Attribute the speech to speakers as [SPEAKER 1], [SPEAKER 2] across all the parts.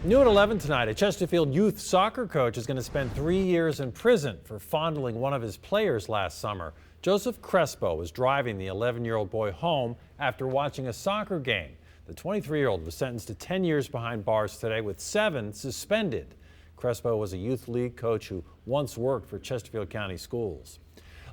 [SPEAKER 1] New at 11 tonight, a Chesterfield youth soccer coach is going to spend 3 years in prison for fondling one of his players last summer. Joseph Crespo was driving the 11-year-old boy home after watching a soccer game. The 23-year-old was sentenced to 10 years behind bars today, with 7 suspended. Crespo was a youth league coach who once worked for Chesterfield County Schools.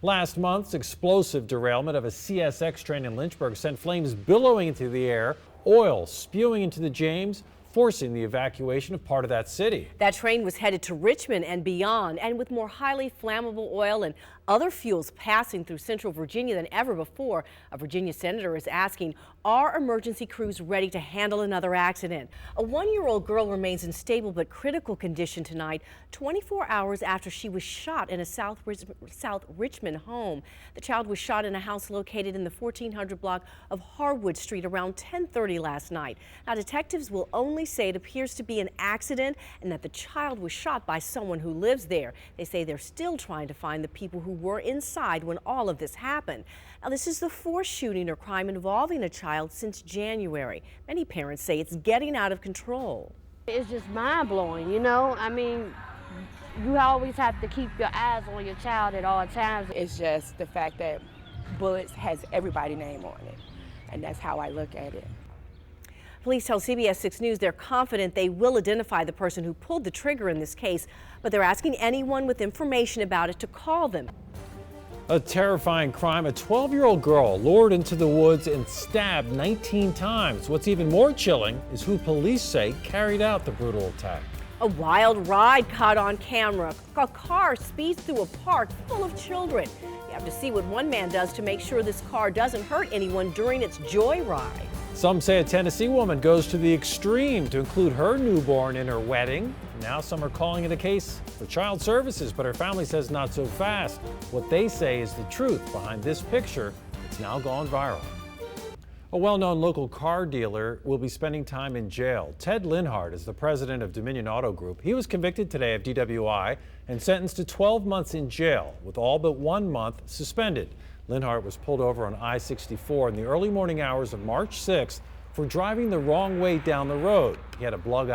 [SPEAKER 1] Last month's explosive derailment of a CSX train in Lynchburg sent flames billowing into the air, oil spewing into the James, forcing the evacuation of part of that city.
[SPEAKER 2] That train was headed to Richmond and beyond, and with more highly flammable oil and other fuels passing through central Virginia than ever before, a Virginia senator is asking, are emergency crews ready to handle another accident? A 1-year-old girl remains in stable but critical condition tonight, 24 hours after she was shot in a South Richmond home. The child was shot in a house located in the 1400 block of Harwood Street around 10:30 last night. Now, detectives will only say it appears to be an accident and that the child was shot by someone who lives there. They say they're still trying to find the people who were inside when all of this happened. Now, this is the 4th shooting or crime involving a child since January. Many parents say it's getting out of control.
[SPEAKER 3] It's just mind-blowing, you know? I mean, you always have to keep your eyes on your child at all times.
[SPEAKER 4] It's just the fact that bullets has everybody's name on it, and that's how I look at it.
[SPEAKER 2] Police tell CBS 6 News they're confident they will identify the person who pulled the trigger in this case, but they're asking anyone with information about it to call them.
[SPEAKER 1] A terrifying crime. A 12-year-old girl lured into the woods and stabbed 19 times. What's even more chilling is who police say carried out the brutal attack.
[SPEAKER 2] A wild ride caught on camera. A car speeds through a park full of children. You have to see what one man does to make sure this car doesn't hurt anyone during its joyride.
[SPEAKER 1] Some say a Tennessee woman goes to the extreme to include her newborn in her wedding. Now some are calling it a case for child services, but her family says not so fast. What they say is the truth behind this picture. It's now gone viral. A well-known local car dealer will be spending time in jail. Ted Linhart is the president of Dominion Auto Group. He was convicted today of DWI and sentenced to 12 months in jail, with all but 1 month suspended. Linhart was pulled over on I-64 in the early morning hours of March 6th for driving the wrong way down the road. He had a blood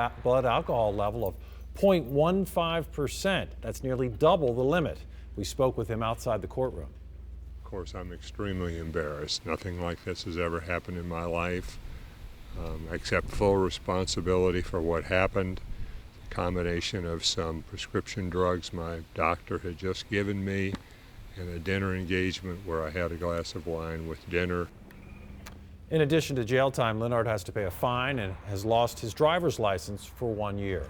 [SPEAKER 1] alcohol level of 0.15%. That's nearly double the limit. We spoke with him outside the courtroom.
[SPEAKER 5] Of course, I'm extremely embarrassed. Nothing like this has ever happened in my life. I accept full responsibility for what happened. A combination of some prescription drugs my doctor had just given me and a dinner engagement where I had a glass of wine with dinner.
[SPEAKER 1] In addition to jail time, Linhart has to pay a fine and has lost his driver's license for 1 year.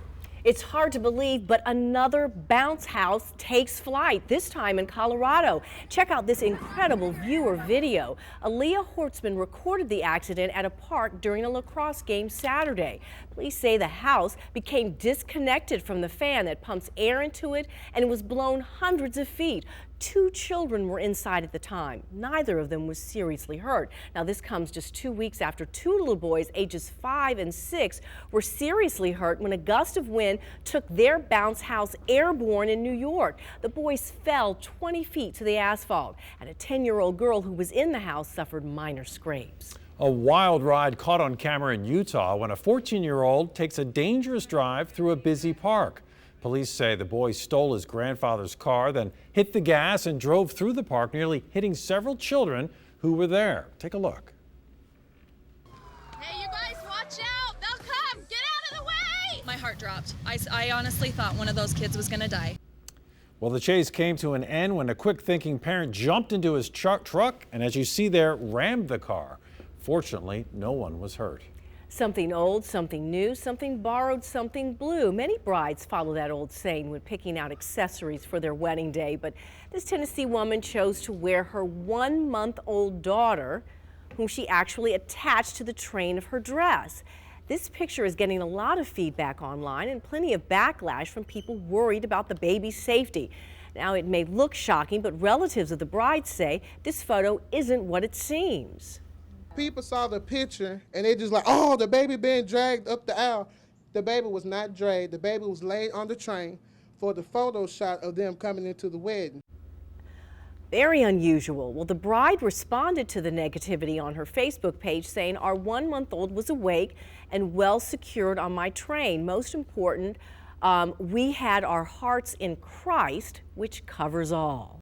[SPEAKER 2] It's hard to believe, but another bounce house takes flight, this time in Colorado. Check out this incredible viewer video. Aaliyah Hortzman recorded the accident at a park during a lacrosse game Saturday. Police say the house became disconnected from the fan that pumps air into it and was blown hundreds of feet. 2 children were inside at the time. Neither of them was seriously hurt. Now, this comes just 2 weeks after 2 little boys, ages 5 and 6, were seriously hurt when a gust of wind took their bounce house airborne in New York. The boys fell 20 feet to the asphalt, and a 10-year-old girl who was in the house suffered minor scrapes.
[SPEAKER 1] A wild ride caught on camera in Utah when a 14-year-old takes a dangerous drive through a busy park. Police say the boy stole his grandfather's car, then hit the gas and drove through the park, nearly hitting several children who were there. Take a look.
[SPEAKER 6] Hey, you guys, watch out. They'll come. Get out of the way. My heart dropped. I honestly thought one of those kids was going to die.
[SPEAKER 1] Well, the chase came to an end when a quick-thinking parent jumped into his truck and, as you see there, rammed the car. Fortunately, no one was hurt.
[SPEAKER 2] Something old, something new, something borrowed, something blue. Many brides follow that old saying when picking out accessories for their wedding day, but this Tennessee woman chose to wear her 1-month-old daughter, whom she actually attached to the train of her dress. This picture is getting a lot of feedback online and plenty of backlash from people worried about the baby's safety. Now, it may look shocking, but relatives of the bride say this photo isn't what it seems.
[SPEAKER 7] People saw the picture and they just like, oh, the baby being dragged up the aisle. The baby was not dragged. The baby was laid on the train for the photo shot of them coming into the wedding.
[SPEAKER 2] Very unusual. Well, the bride responded to the negativity on her Facebook page, saying our 1-month-old was awake and well secured on my train. Most important, we had our hearts in Christ, which covers all.